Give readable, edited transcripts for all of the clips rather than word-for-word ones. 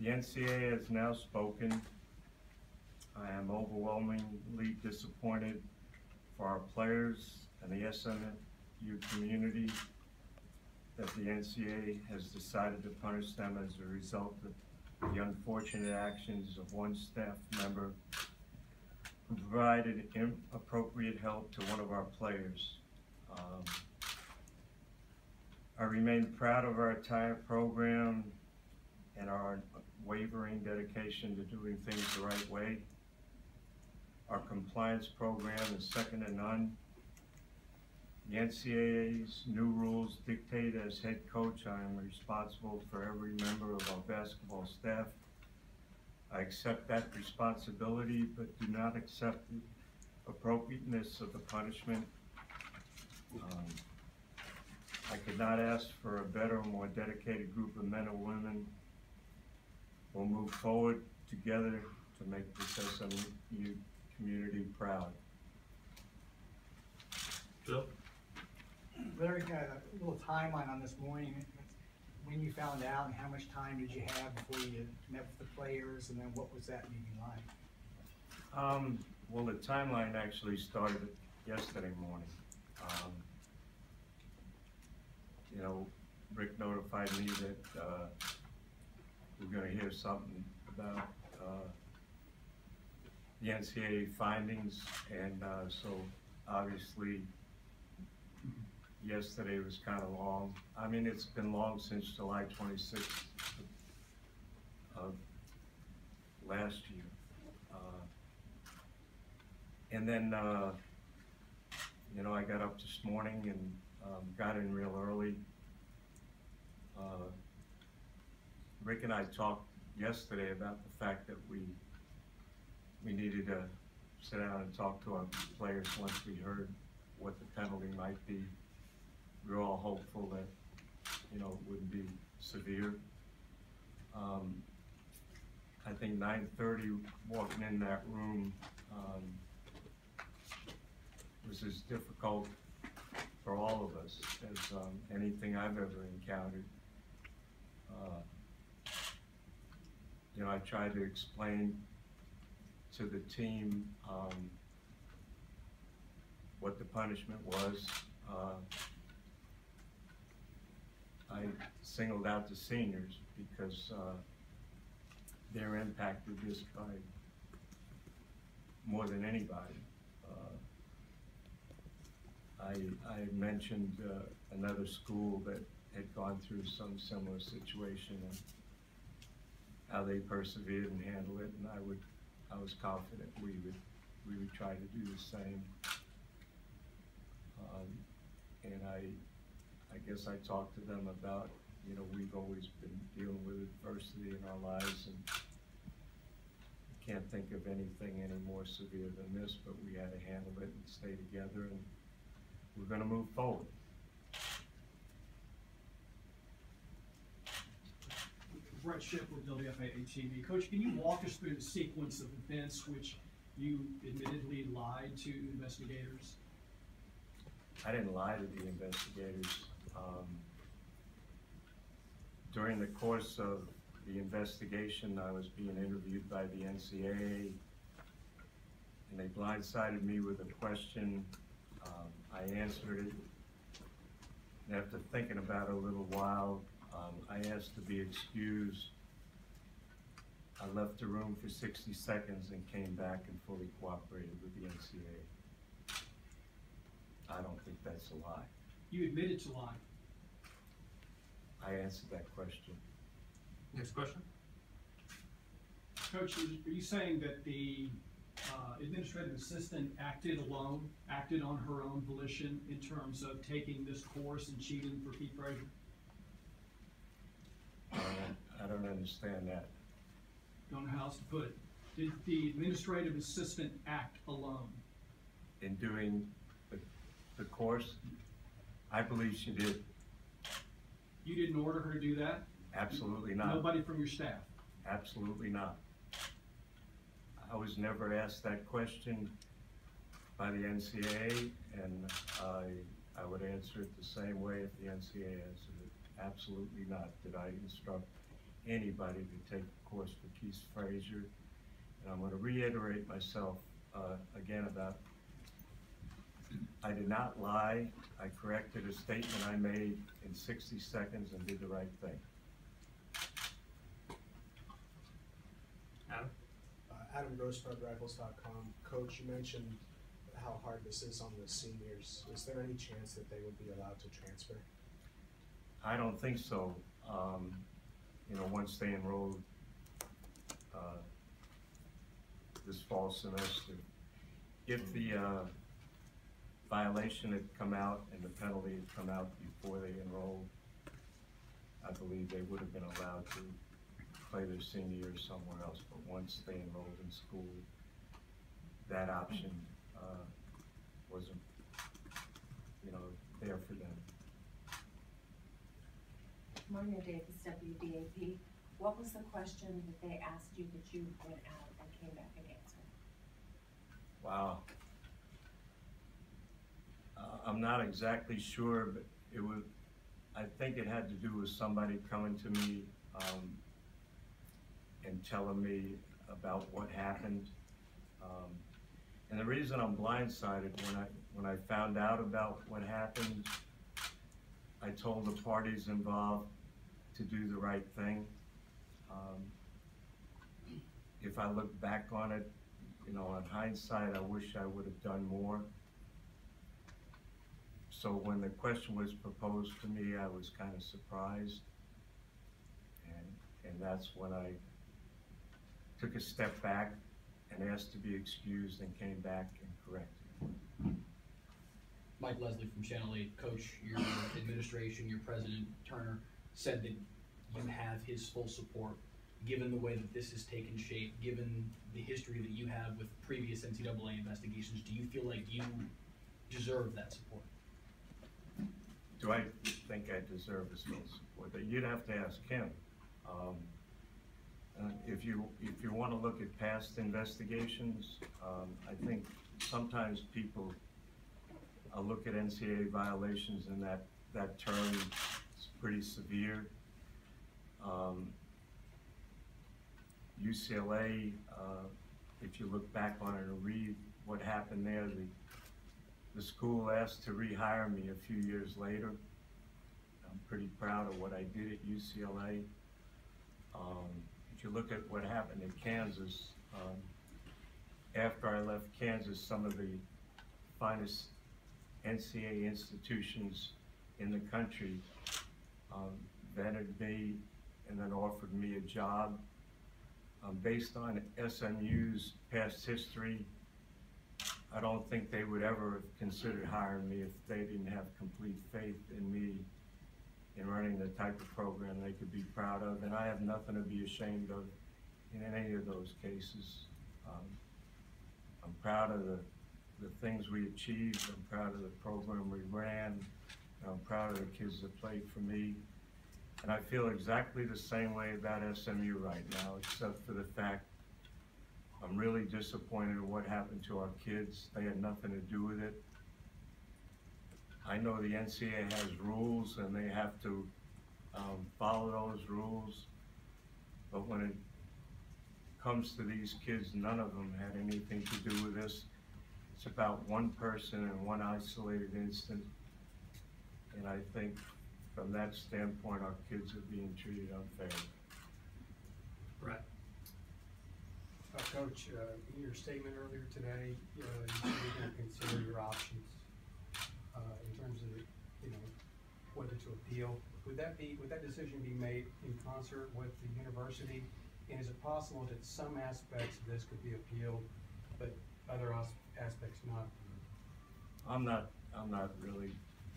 The NCAA has now spoken. I am overwhelmingly disappointed for our players and the SMU community that the NCAA has decided to punish them as a result of the unfortunate actions of one staff member who provided inappropriate help to one of our players. I remain proud of our entire program and our unwavering dedication to doing things the right way. Our compliance program is second to none. The NCAA's new rules dictate as head coach I am responsible for every member of our basketball staff. I accept that responsibility, but do not accept the appropriateness of the punishment. I could not ask for a better, more dedicated group of men and women. We'll move forward together to make this SMU community proud. Bill? Larry, a little timeline on this morning. When you found out and how much time did you have before you met with the players, and then what was that meeting like? Well, the timeline actually started yesterday morning. You know, Rick notified me that we're going to hear something about the NCAA findings, and so obviously yesterday was kind of long. I mean, it's been long since July 26th of last year. And then, you know, I got up this morning and got in real early. Rick and I talked yesterday about the fact that we needed to sit down and talk to our players once we heard what the penalty might be. We were all hopeful that, you know, it wouldn't be severe. I think 9:30 walking in that room was as difficult for all of us as anything I've ever encountered. You know, I tried to explain to the team what the punishment was. I singled out the seniors because they're impacted this by more than anybody. I mentioned another school that had gone through some similar situation and how they persevered and handled it, and I was confident we would try to do the same. And I guess I talked to them about, you know, we've always been dealing with adversity in our lives, and can't think of anything any more severe than this, but we had to handle it and stay together, and we're going to move forward. Brett Ship with WFAA TV. Coach, can you walk us through the sequence of events which you admittedly lied to investigators? I didn't lie to the investigators. During the course of the investigation, I was being interviewed by the NCAA, and they blindsided me with a question. I answered it, and after thinking about it a little while, I asked to be excused. I left the room for 60 seconds and came back and fully cooperated with the NCAA. I don't think that's a lie. You admitted to lying. I answered that question. Next question. Coach, are you saying that the administrative assistant acted alone, acted on her own volition in terms of taking this course and cheating for Pete Frazier? I don't understand that. Don't know how else to put it. Did the administrative assistant act alone? In doing the course, I believe she did. You didn't order her to do that? Absolutely not. Nobody from your staff? Absolutely not. I was never asked that question by the NCAA, and I would answer it the same way if the NCAA answered it. Absolutely not. Did I instruct anybody to take a course for Keith Frazier. And I'm gonna reiterate myself, again about, I did not lie. I corrected a statement I made in 60 seconds and did the right thing. Adam? Adam Grossberg, Rivals.com. Coach, you mentioned how hard this is on the seniors. Is there any chance that they would be allowed to transfer? I don't think so. You know, once they enrolled this fall semester, if the violation had come out and the penalty had come out before they enrolled, I believe they would have been allowed to play their senior year somewhere else. But once they enrolled in school, that option wasn't, you know, there for them. Marnia Davis, WBAP. What was the question that they asked you that you went out and came back and answered? Wow. I'm not exactly sure, but it was, I think it had to do with somebody coming to me and telling me about what happened. And the reason I'm blindsided, when I found out about what happened, I told the parties involved to do the right thing. If I look back on it, you know, in hindsight, I wish I would have done more. So when the question was proposed to me, I was kind of surprised. And that's when I took a step back and asked to be excused and came back and corrected. Mike Leslie from Channel 8. Coach, your administration, your president, Turner, said that you have his full support. Given the way that this has taken shape, given the history that you have with previous NCAA investigations, do you feel like you deserve that support? Do I think I deserve his full support? But you'd have to ask him. If you want to look at past investigations, I think sometimes people look at NCAA violations and that term is pretty severe. UCLA, if you look back on it and read what happened there, the school asked to rehire me a few years later. I'm pretty proud of what I did at UCLA. If you look at what happened in Kansas, after I left Kansas, some of the finest NCAA institutions in the country vetted me and then offered me a job. Based on SMU's past history, I don't think they would ever have considered hiring me if they didn't have complete faith in me in running the type of program they could be proud of. And I have nothing to be ashamed of in any of those cases. I'm proud of the things we achieved. I'm proud of the program we ran. I'm proud of the kids that played for me. And I feel exactly the same way about SMU right now, except for the fact I'm really disappointed in what happened to our kids. They had nothing to do with it. I know the NCAA has rules and they have to follow those rules, but when it comes to these kids, none of them had anything to do with this. It's about one person and one isolated incident, and I think from that standpoint, our kids are being treated unfairly. Brett? Coach, in your statement earlier today, you said you're going to consider your options in terms of, whether to appeal. Would that decision be made in concert with the university? And is it possible that some aspects of this could be appealed, but other aspects not? I'm not really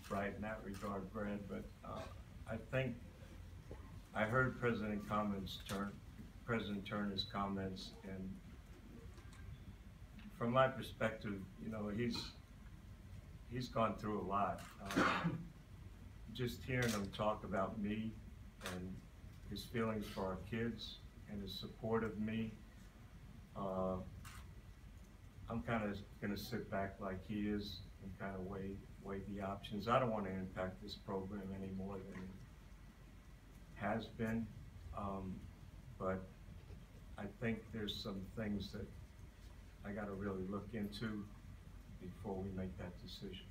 right in that regard, Brad, but I think I heard President Turner's comments, and from my perspective, he's gone through a lot. Just hearing him talk about me and his feelings for our kids and his support of me, I'm kind of going to sit back like he is and kind of weigh the options. I don't want to impact this program any more than it has been. But I think there's some things that I gotta really look into before we make that decision.